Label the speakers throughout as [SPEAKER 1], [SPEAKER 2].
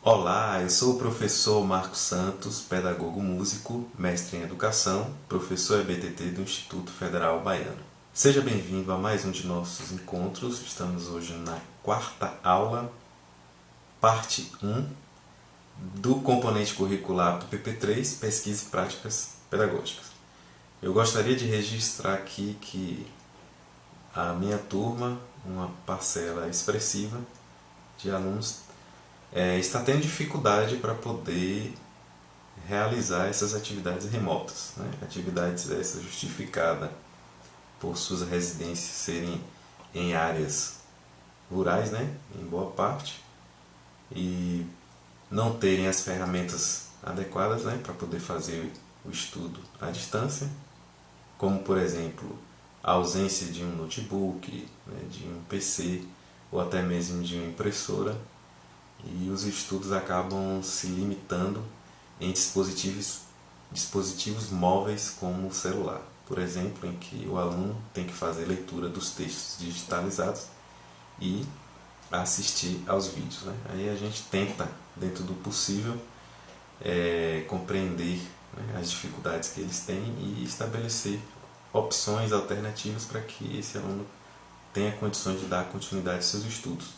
[SPEAKER 1] Olá, eu sou o professor Marcos Santos, pedagogo músico, mestre em educação, professor EBTT do Instituto Federal Baiano. Seja bem-vindo a mais um de nossos encontros. Estamos hoje na quarta aula, parte 1, do componente curricular do PP3, Pesquisa e Práticas Pedagógicas. Eu gostaria de registrar aqui que a minha turma, uma parcela expressiva de alunos, está tendo dificuldade para poder realizar essas atividades remotas, né? Atividades essas justificadas por suas residências serem em áreas rurais, né? Em boa parte, e não terem as ferramentas adequadas, né? Para poder fazer o estudo à distância, como por exemplo a ausência de um notebook, né? De um PC ou até mesmo de uma impressora. E os estudos acabam se limitando em dispositivos móveis como o celular, por exemplo, em que o aluno tem que fazer leitura dos textos digitalizados e assistir aos vídeos, né? Aí a gente tenta, dentro do possível, compreender, né, as dificuldades que eles têm e estabelecer opções alternativas para que esse aluno tenha condições de dar continuidade aos seus estudos.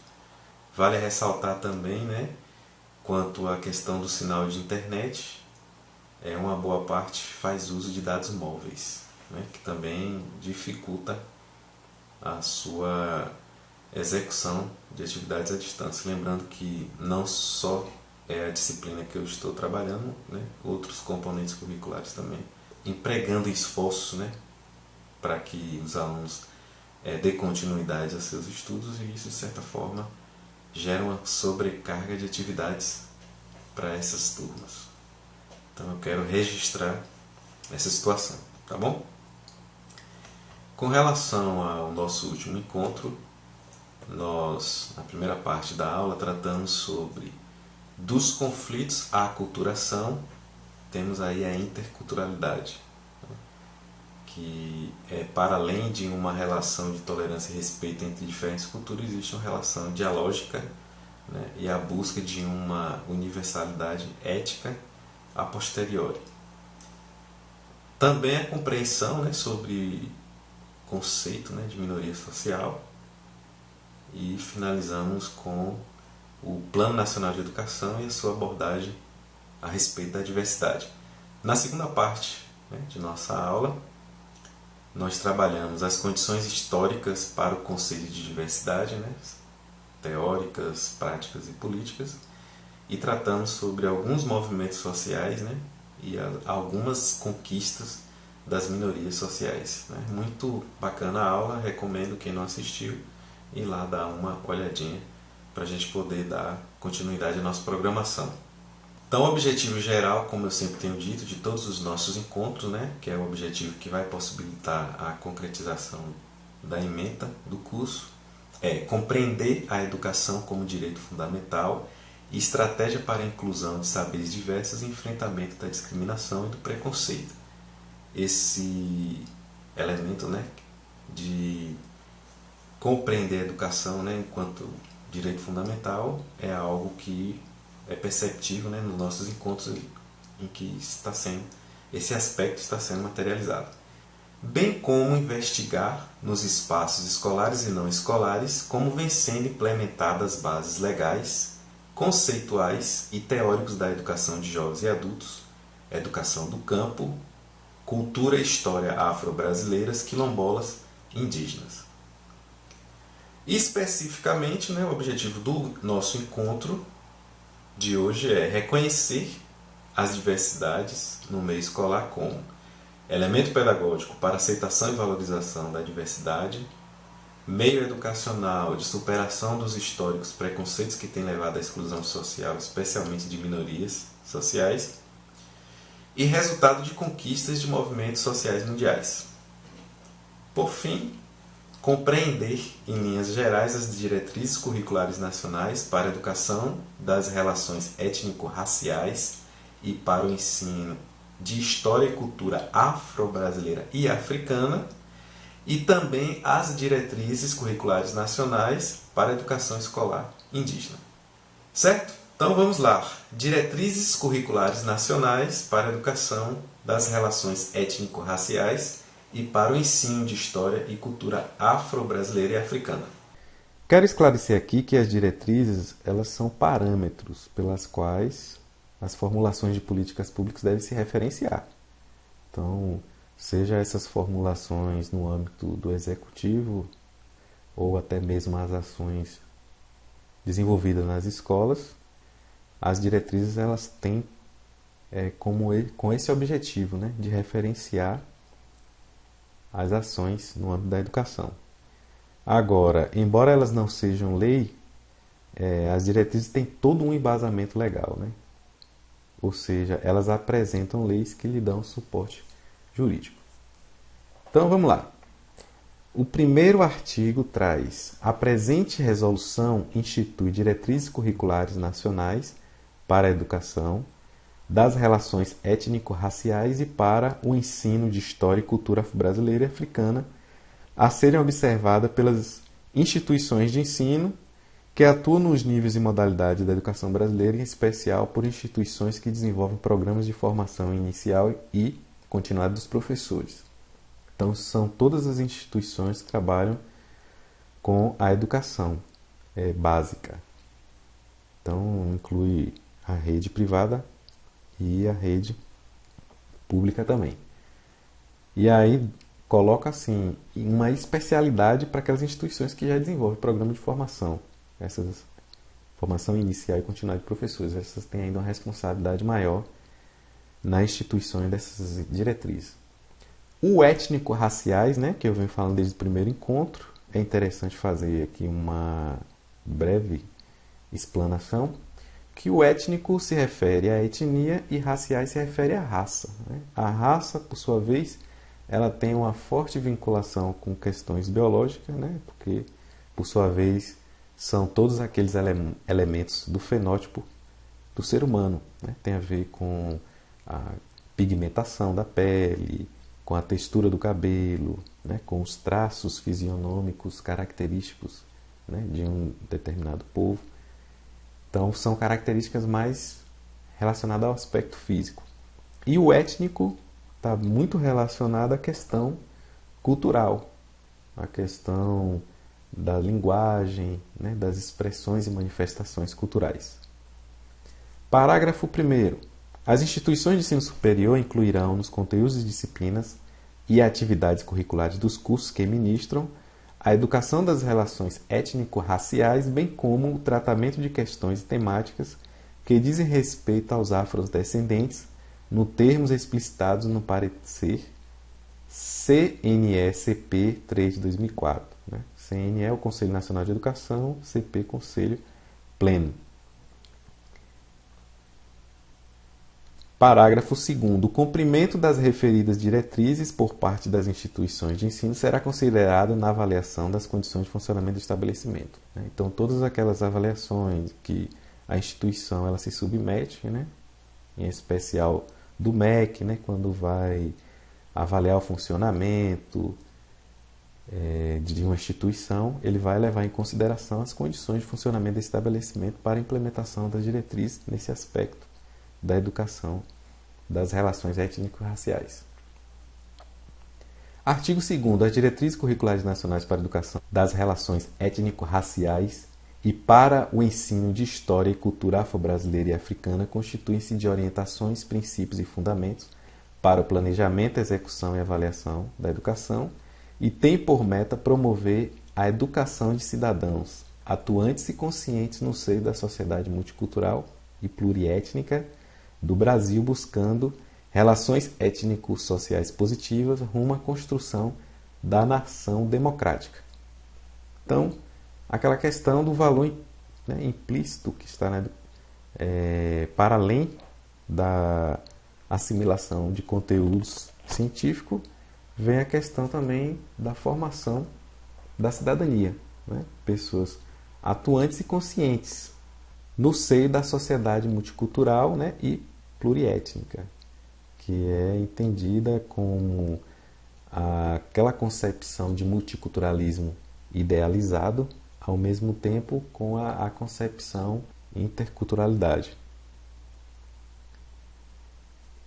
[SPEAKER 1] Vale ressaltar também, né, quanto à questão do sinal de internet, uma boa parte faz uso de dados móveis, né, que também dificulta a sua execução de atividades à distância. Lembrando que não só é a disciplina que eu estou trabalhando, né, outros componentes curriculares também, empregando esforço, né, para que os alunos dê continuidade aos seus estudos, e isso, de certa forma, gera uma sobrecarga de atividades para essas turmas. Então eu quero registrar essa situação, tá bom? Com relação ao nosso último encontro, nós, na primeira parte da aula, tratamos sobre dos conflitos à aculturação. Temos aí a interculturalidade, que para além de uma relação de tolerância e respeito entre diferentes culturas, existe uma relação dialógica, né, e a busca de uma universalidade ética a posteriori. Também a compreensão, né, sobre o conceito, né, de minoria social, e finalizamos com o Plano Nacional de Educação e a sua abordagem a respeito da diversidade. Na segunda parte, né, de nossa aula, nós trabalhamos as condições históricas para o conceito de diversidade, né, teóricas, práticas e políticas, e tratamos sobre alguns movimentos sociais, né, e algumas conquistas das minorias sociais, né. Muito bacana a aula, recomendo quem não assistiu ir lá dar uma olhadinha para a gente poder dar continuidade à nossa programação. Então, o objetivo geral, como eu sempre tenho dito, de todos os nossos encontros, né, que é o objetivo que vai possibilitar a concretização da ementa do curso, é compreender a educação como direito fundamental e estratégia para a inclusão de saberes diversos e enfrentamento da discriminação e do preconceito. Esse elemento, né, de compreender a educação, né, enquanto direito fundamental é algo que é perceptível, né, nos nossos encontros em que esse aspecto está sendo materializado. Bem como investigar nos espaços escolares e não escolares como vêm sendo implementadas bases legais, conceituais e teóricos da educação de jovens e adultos, educação do campo, cultura e história afro-brasileiras, quilombolas e indígenas. Especificamente, né, o objetivo do nosso encontro de hoje é reconhecer as diversidades no meio escolar como elemento pedagógico para aceitação e valorização da diversidade, meio educacional de superação dos históricos preconceitos que têm levado à exclusão social, especialmente de minorias sociais, e resultado de conquistas de movimentos sociais mundiais. Por fim, compreender, em linhas gerais, as diretrizes curriculares nacionais para a educação das relações étnico-raciais e para o ensino de história e cultura afro-brasileira e africana, e também as diretrizes curriculares nacionais para a educação escolar indígena. Certo? Então vamos lá. Diretrizes curriculares nacionais para a educação das relações étnico-raciais e para o ensino de história e cultura afro-brasileira e africana.
[SPEAKER 2] Quero esclarecer aqui que as diretrizes elas são parâmetros pelas quais as formulações de políticas públicas devem se referenciar. Então, seja essas formulações no âmbito do executivo ou até mesmo as ações desenvolvidas nas escolas, as diretrizes elas têm com esse objetivo, né, de referenciar as ações no âmbito da educação. Agora, embora elas não sejam lei, as diretrizes têm todo um embasamento legal, né? Ou seja, elas apresentam leis que lhe dão suporte jurídico. Então vamos lá. O primeiro artigo traz: a presente resolução institui diretrizes curriculares nacionais para a educação das relações étnico-raciais e para o ensino de história e cultura brasileira e africana, a serem observadas pelas instituições de ensino que atuam nos níveis e modalidades da educação brasileira, em especial por instituições que desenvolvem programas de formação inicial e continuada dos professores. Então, são todas as instituições que trabalham com a educação básica. Então, inclui a rede privada e a rede pública também. E aí coloca assim uma especialidade para aquelas instituições que já desenvolvem programa de formação, essas formação inicial e continuada de professores. Essas têm ainda uma responsabilidade maior nas instituições dessas diretrizes. O étnico-raciais, né, que eu venho falando desde o primeiro encontro, é interessante fazer aqui uma breve explanação, que o étnico se refere à etnia e raciais se refere à raça, né? A raça, por sua vez, ela tem uma forte vinculação com questões biológicas, né? Porque, por sua vez, são todos aqueles elementos do fenótipo do ser humano, né? Tem a ver com a pigmentação da pele, com a textura do cabelo, né? Com os traços fisionômicos característicos, né? De um determinado povo. Então, são características mais relacionadas ao aspecto físico. E o étnico está muito relacionado à questão cultural, à questão da linguagem, né, das expressões e manifestações culturais. Parágrafo 1º. As instituições de ensino superior incluirão nos conteúdos e disciplinas e atividades curriculares dos cursos que ministram a educação das relações étnico-raciais, bem como o tratamento de questões e temáticas que dizem respeito aos afrodescendentes, no termos explicitados no parecer CNE-CP 3 de 2004. Né? CNE é o Conselho Nacional de Educação, CP Conselho Pleno. Parágrafo 2º. O cumprimento das referidas diretrizes por parte das instituições de ensino será considerado na avaliação das condições de funcionamento do estabelecimento. Então, todas aquelas avaliações que a instituição ela se submete, né, em especial do MEC, né, quando vai avaliar o funcionamento de uma instituição, ele vai levar em consideração as condições de funcionamento do estabelecimento para a implementação das diretrizes nesse aspecto da educação das relações étnico-raciais. Artigo 2º. As diretrizes curriculares nacionais para a educação das relações étnico-raciais e para o ensino de história e cultura afro-brasileira e africana constituem-se de orientações, princípios e fundamentos para o planejamento, execução e avaliação da educação e têm por meta promover a educação de cidadãos atuantes e conscientes no seio da sociedade multicultural e pluriétnica do Brasil, buscando relações étnico-sociais positivas rumo à construção da nação democrática. Então, aquela questão do valor, né, implícito que está para além da assimilação de conteúdos científicos, vem a questão também da formação da cidadania, né? Pessoas atuantes e conscientes no seio da sociedade multicultural, né, e pluriétnica, que é entendida como aquela concepção de multiculturalismo idealizado, ao mesmo tempo com a concepção interculturalidade.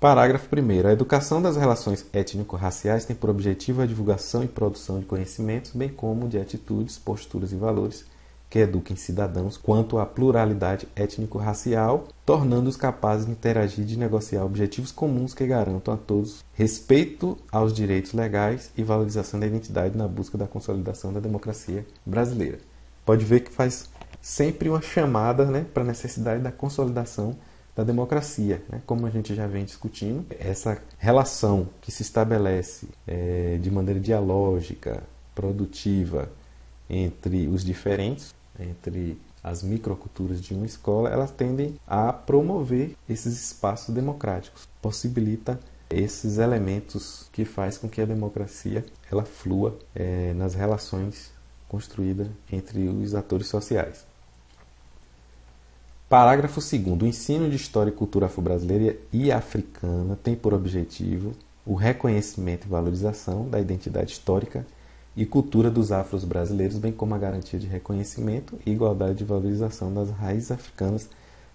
[SPEAKER 2] Parágrafo 1º. A educação das relações étnico-raciais tem por objetivo a divulgação e produção de conhecimentos, bem como de atitudes, posturas e valores que eduquem cidadãos quanto à pluralidade étnico-racial, tornando-os capazes de interagir e de negociar objetivos comuns que garantam a todos respeito aos direitos legais e valorização da identidade na busca da consolidação da democracia brasileira. Pode ver que faz sempre uma chamada, né, para a necessidade da consolidação da democracia, né? Como a gente já vem discutindo, essa relação que se estabelece de maneira dialógica, produtiva, entre os diferentes, entre as microculturas de uma escola, elas tendem a promover esses espaços democráticos, possibilita esses elementos que faz com que a democracia ela flua nas relações construídas entre os atores sociais. Parágrafo 2º. O ensino de História e Cultura afro-brasileira e africana tem por objetivo o reconhecimento e valorização da identidade histórica e cultura dos afros brasileiros, bem como a garantia de reconhecimento e igualdade de valorização das raízes africanas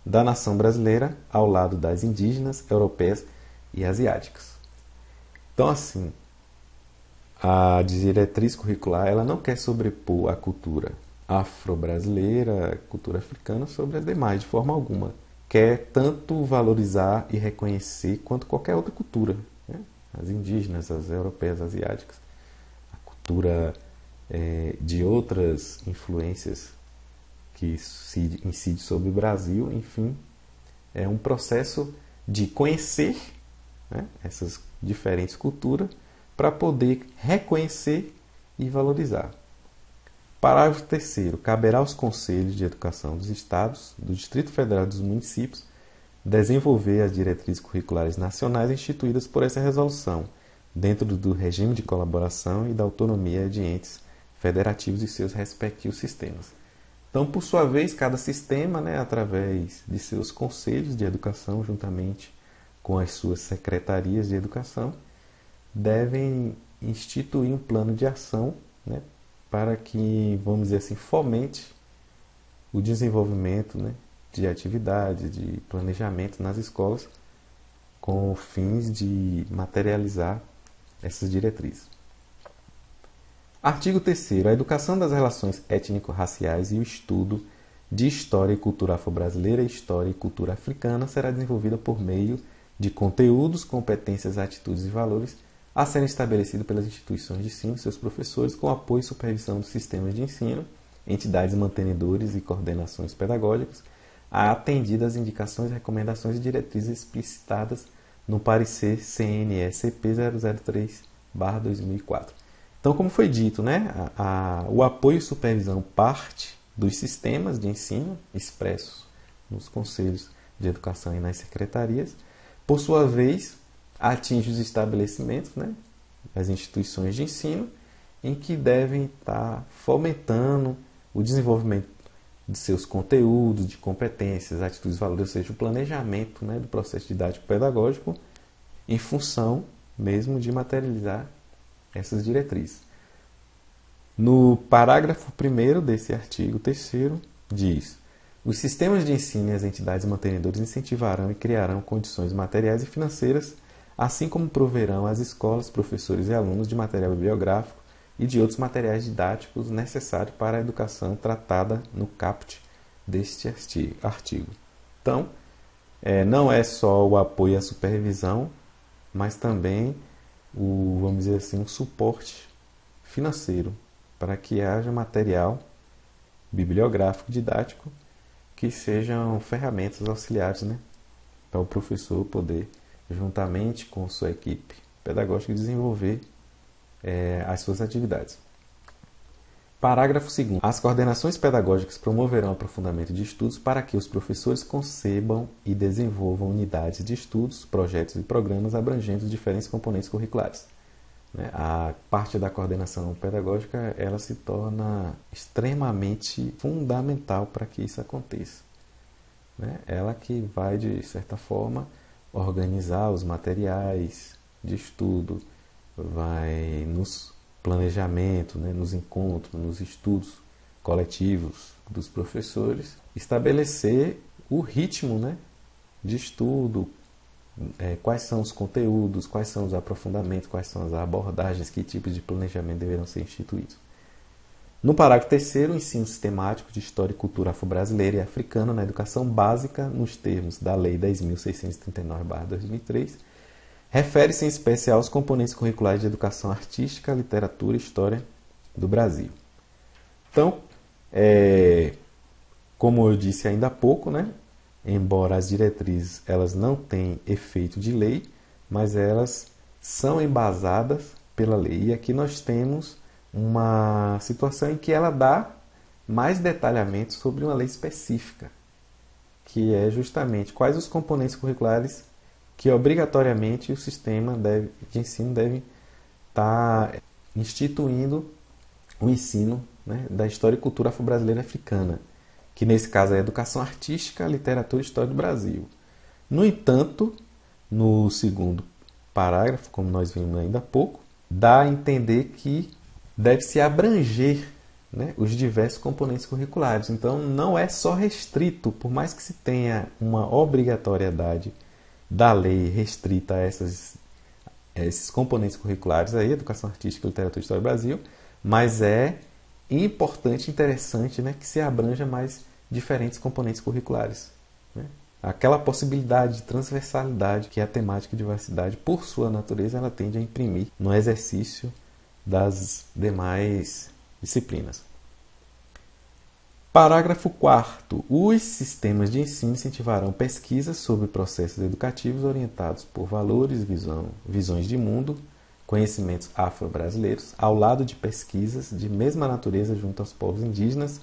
[SPEAKER 2] da nação brasileira ao lado das indígenas, europeias e asiáticas. Então, assim, a diretriz curricular ela não quer sobrepor a cultura afro-brasileira, a cultura africana sobre as demais, de forma alguma. Quer tanto valorizar e reconhecer quanto qualquer outra cultura, né? As indígenas, as europeias, as asiáticas, a cultura de outras influências que incidem sobre o Brasil, enfim, é um processo de conhecer, né, essas diferentes culturas para poder reconhecer e valorizar. Parágrafo 3º. Caberá aos Conselhos de Educação dos Estados, do Distrito Federal e dos municípios desenvolver as diretrizes curriculares nacionais instituídas por essa resolução, dentro do regime de colaboração e da autonomia de entes federativos e seus respectivos sistemas. Então, por sua vez, cada sistema, né, através de seus conselhos de educação, juntamente com as suas secretarias de educação, devem instituir um plano de ação, né, para que, vamos dizer assim, fomente o desenvolvimento, né, de atividades, de planejamento nas escolas, com fins de materializar essas diretrizes. Artigo 3º. A educação das relações étnico-raciais e o estudo de história e cultura afro-brasileira e história e cultura africana será desenvolvida por meio de conteúdos, competências, atitudes e valores a serem estabelecidos pelas instituições de ensino e seus professores, com apoio e supervisão dos sistemas de ensino, entidades mantenedores e coordenações pedagógicas, atendidas às indicações, recomendações e diretrizes explicitadas no parecer CNE-CP 003/2004. Então, como foi dito, né, o apoio e supervisão parte dos sistemas de ensino expressos nos conselhos de educação e nas secretarias. Por sua vez, atinge os estabelecimentos, né, as instituições de ensino, em que devem estar fomentando o desenvolvimento de seus conteúdos, de competências, atitudes, valores, ou seja, o planejamento, né, do processo didático-pedagógico em função mesmo de materializar essas diretrizes. No parágrafo 1º desse artigo 3º diz: os sistemas de ensino e as entidades mantenedoras incentivarão e criarão condições materiais e financeiras, assim como proverão às escolas, professores e alunos de material bibliográfico e de outros materiais didáticos necessários para a educação tratada no caput deste artigo. Então, não é só o apoio e a supervisão, mas também vamos dizer assim, um suporte financeiro para que haja material bibliográfico didático que sejam ferramentas auxiliares, né, para o professor poder, juntamente com sua equipe pedagógica, desenvolver as suas atividades. Parágrafo 2º. As coordenações pedagógicas promoverão o aprofundamento de estudos para que os professores concebam e desenvolvam unidades de estudos, projetos e programas abrangendo os diferentes componentes curriculares. A parte da coordenação pedagógica ela se torna extremamente fundamental para que isso aconteça. Ela que vai, de certa forma, organizar os materiais de estudo, vai nos planejamento, nos encontros, nos estudos coletivos, dos professores, estabelecer o ritmo, né, de estudo, quais são os conteúdos, quais são os aprofundamentos, quais são as abordagens, que tipos de planejamento deverão ser instituídos. No parágrafo 3º, o ensino sistemático de história e cultura afro-brasileira e africana na educação básica, nos termos da Lei 10.639/2003, refere-se em especial aos componentes curriculares de educação artística, literatura e história do Brasil. Então, como eu disse ainda há pouco, né, embora as diretrizes elas não tenham efeito de lei, mas elas são embasadas pela lei. E aqui nós temos uma situação em que ela dá mais detalhamento sobre uma lei específica, que é justamente quais os componentes curriculares que obrigatoriamente o sistema de ensino deve estar instituindo o ensino, né, da história e cultura afro-brasileira e africana, que nesse caso é a educação artística, literatura e história do Brasil. No entanto, no segundo parágrafo, como nós vimos ainda há pouco, dá a entender que deve-se abranger, né, os diversos componentes curriculares. Então, não é só restrito, por mais que se tenha uma obrigatoriedade da lei restrita a esses componentes curriculares, aí, educação artística, literatura e história do Brasil, mas é importante, interessante, né, que se abranja mais diferentes componentes curriculares, né? Aquela possibilidade de transversalidade que a temática de diversidade, por sua natureza, ela tende a imprimir no exercício das demais disciplinas. Parágrafo 4º. Os sistemas de ensino incentivarão pesquisas sobre processos educativos orientados por valores, visões de mundo, conhecimentos afro-brasileiros, ao lado de pesquisas de mesma natureza junto aos povos indígenas,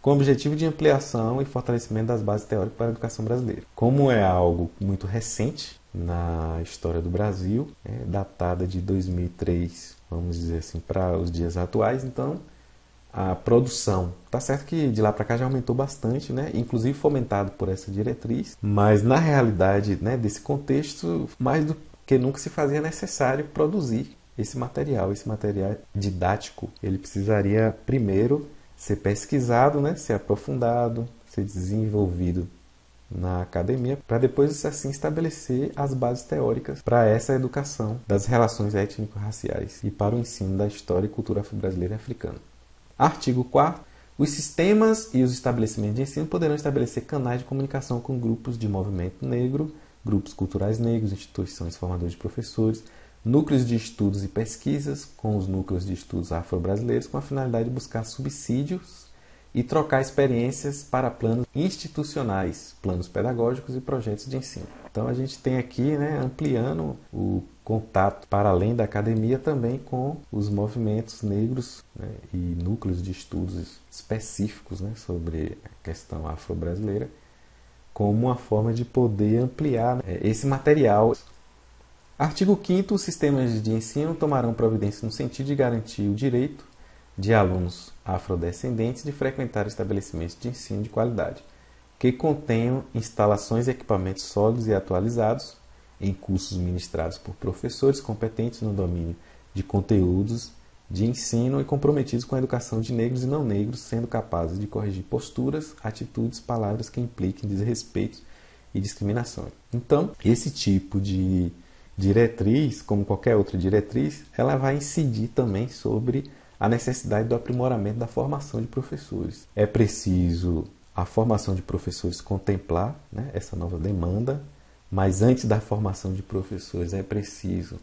[SPEAKER 2] com o objetivo de ampliação e fortalecimento das bases teóricas para a educação brasileira. Como é algo muito recente na história do Brasil, datada de 2003, vamos dizer assim, para os dias atuais, então a produção, tá certo que de lá para cá já aumentou bastante, né? Inclusive fomentado por essa diretriz, mas na realidade, né, desse contexto, mais do que nunca se fazia necessário produzir esse material didático. Ele precisaria primeiro ser pesquisado, né, ser aprofundado, ser desenvolvido na academia, para depois assim estabelecer as bases teóricas para essa educação das relações étnico-raciais e para o ensino da história e cultura afro-brasileira e africana. Artigo 4º. Os sistemas e os estabelecimentos de ensino poderão estabelecer canais de comunicação com grupos de movimento negro, grupos culturais negros, instituições formadoras de professores, núcleos de estudos e pesquisas com os núcleos de estudos afro-brasileiros, com a finalidade de buscar subsídios e trocar experiências para planos institucionais, planos pedagógicos e projetos de ensino. Então a gente tem aqui, né, ampliando o contato para além da academia também com os movimentos negros, né, e núcleos de estudos específicos, né, sobre a questão afro-brasileira, como uma forma de poder ampliar, né, esse material. Artigo 5º. Os sistemas de ensino tomarão providência no sentido de garantir o direito de alunos afrodescendentes de frequentar estabelecimentos de ensino de qualidade, que contenham instalações e equipamentos sólidos e atualizados, em cursos ministrados por professores competentes no domínio de conteúdos de ensino e comprometidos com a educação de negros e não negros, sendo capazes de corrigir posturas, atitudes, palavras que impliquem desrespeito e discriminação. Então, esse tipo de diretriz, como qualquer outra diretriz, ela vai incidir também sobre a necessidade do aprimoramento da formação de professores. É preciso a formação de professores contemplar, né, essa nova demanda, mas antes da formação de professores é preciso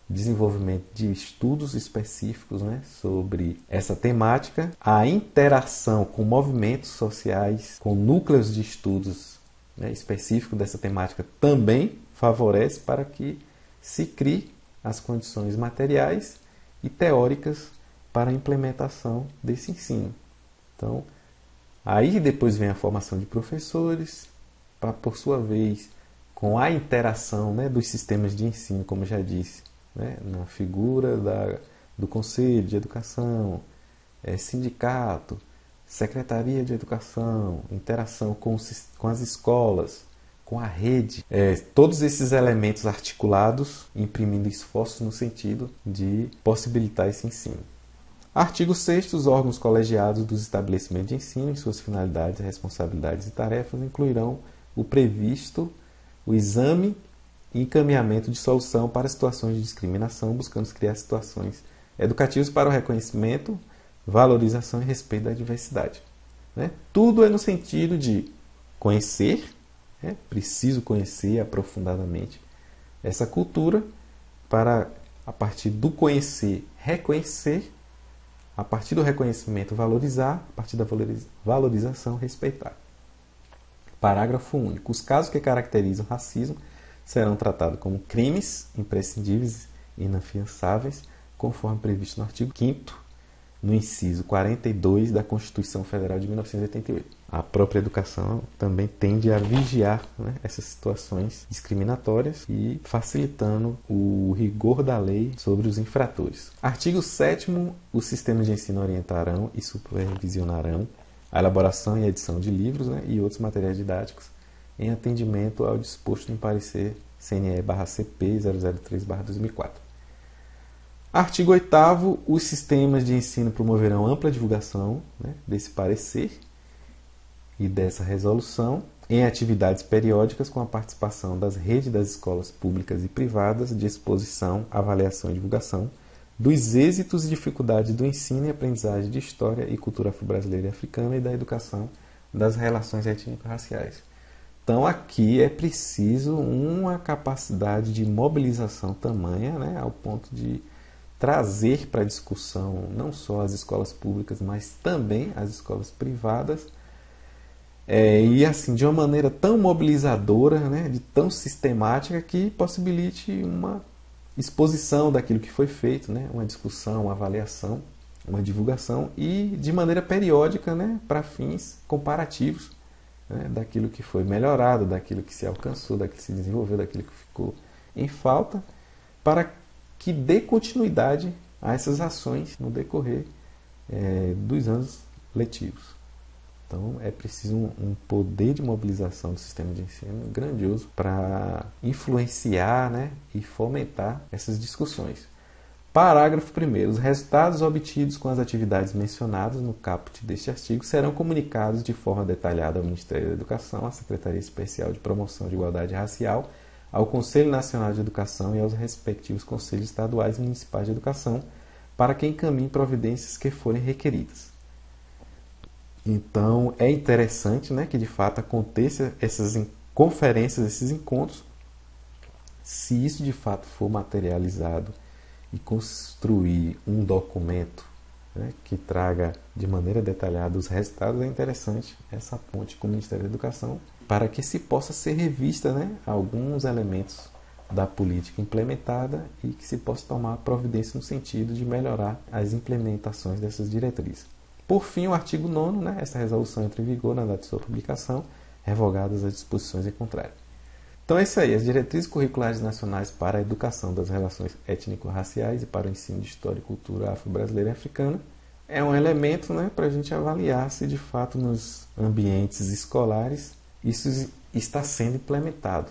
[SPEAKER 2] desenvolvimento de estudos específicos, né, sobre essa temática, a interação com movimentos sociais, com núcleos de estudos, né, específicos dessa temática também favorece para que se crie as condições materiais e teóricas para a implementação desse ensino. Então, aí depois vem a formação de professores, para, por sua vez, com a interação, né, dos sistemas de ensino, como já disse, né, na figura do Conselho de Educação, sindicato, Secretaria de Educação, interação com as escolas, com a rede, todos esses elementos articulados, imprimindo esforços no sentido de possibilitar esse ensino. Artigo 6º. Os órgãos colegiados dos estabelecimentos de ensino, em suas finalidades, responsabilidades e tarefas, incluirão o previsto, o exame e encaminhamento de solução para situações de discriminação, buscando criar situações educativas para o reconhecimento, valorização e respeito da diversidade. Né? Tudo é no sentido de conhecer, preciso conhecer aprofundadamente essa cultura para, a partir do conhecer, reconhecer, a partir do reconhecimento, valorizar, a partir da valorização, respeitar. Parágrafo único. Os casos que caracterizam racismo serão tratados como crimes imprescindíveis e inafiançáveis, conforme previsto no artigo 5º, no inciso 42 da Constituição Federal de 1988. A própria educação também tende a vigiar, né, essas situações discriminatórias e facilitando o rigor da lei sobre os infratores. Artigo 7º. Os sistemas de ensino orientarão e supervisionarão a elaboração e edição de livros, né, e outros materiais didáticos em atendimento ao disposto em parecer CNE/CP 003/2004. Artigo 8º. Os sistemas de ensino promoverão ampla divulgação, né, desse parecer e dessa resolução em atividades periódicas com a participação das redes das escolas públicas e privadas de exposição, avaliação e divulgação dos êxitos e dificuldades do ensino e aprendizagem de história e cultura afro-brasileira e africana e da educação das relações étnico-raciais. Então, aqui é preciso uma capacidade de mobilização tamanha, né, ao ponto de trazer para a discussão não só as escolas públicas, mas também as escolas privadas, e assim, de uma maneira tão mobilizadora, né, de tão sistemática, que possibilite uma exposição daquilo que foi feito, né, uma discussão, uma avaliação, uma divulgação, e de maneira periódica, né, para fins comparativos, né, daquilo que foi melhorado, daquilo que se alcançou, daquilo que se desenvolveu, daquilo que ficou em falta, para que dê continuidade a essas ações no decorrer dos anos letivos. Então, é preciso um poder de mobilização do sistema de ensino grandioso para influenciar, né, e fomentar essas discussões. Parágrafo 1º. Os resultados obtidos com as atividades mencionadas no caput deste artigo serão comunicados de forma detalhada ao Ministério da Educação, à Secretaria Especial de Promoção de Igualdade Racial, ao Conselho Nacional de Educação e aos respectivos Conselhos Estaduais e Municipais de Educação, para que encaminhem providências que forem requeridas. Então, é interessante, né, que de fato aconteça essas conferências, esses encontros, se isso de fato for materializado e construir um documento, né, que traga de maneira detalhada os resultados, é interessante essa ponte com o Ministério da Educação, para que se possa ser revista, né, alguns elementos da política implementada e que se possa tomar providência no sentido de melhorar as implementações dessas diretrizes. Por fim, o artigo 9º, né, essa resolução entra em vigor na data de sua publicação, revogadas as disposições em contrário. Então é isso aí, as diretrizes curriculares nacionais para a educação das relações étnico-raciais e para o ensino de história e cultura afro-brasileira e africana é um elemento, né, para a gente avaliar se de fato nos ambientes escolares isso está sendo implementado,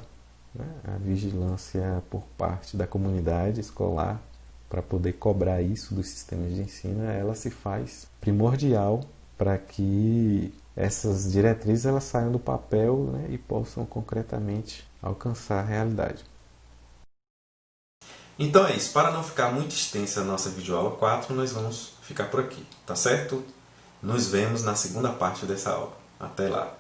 [SPEAKER 2] né? A vigilância por parte da comunidade escolar para poder cobrar isso dos sistemas de ensino, ela se faz primordial para que essas diretrizes elas saiam do papel, né, e possam concretamente alcançar a realidade.
[SPEAKER 1] Então é isso. Para não ficar muito extensa a nossa videoaula 4, nós vamos ficar por aqui, tá certo? Nos vemos na segunda parte dessa aula. Até lá!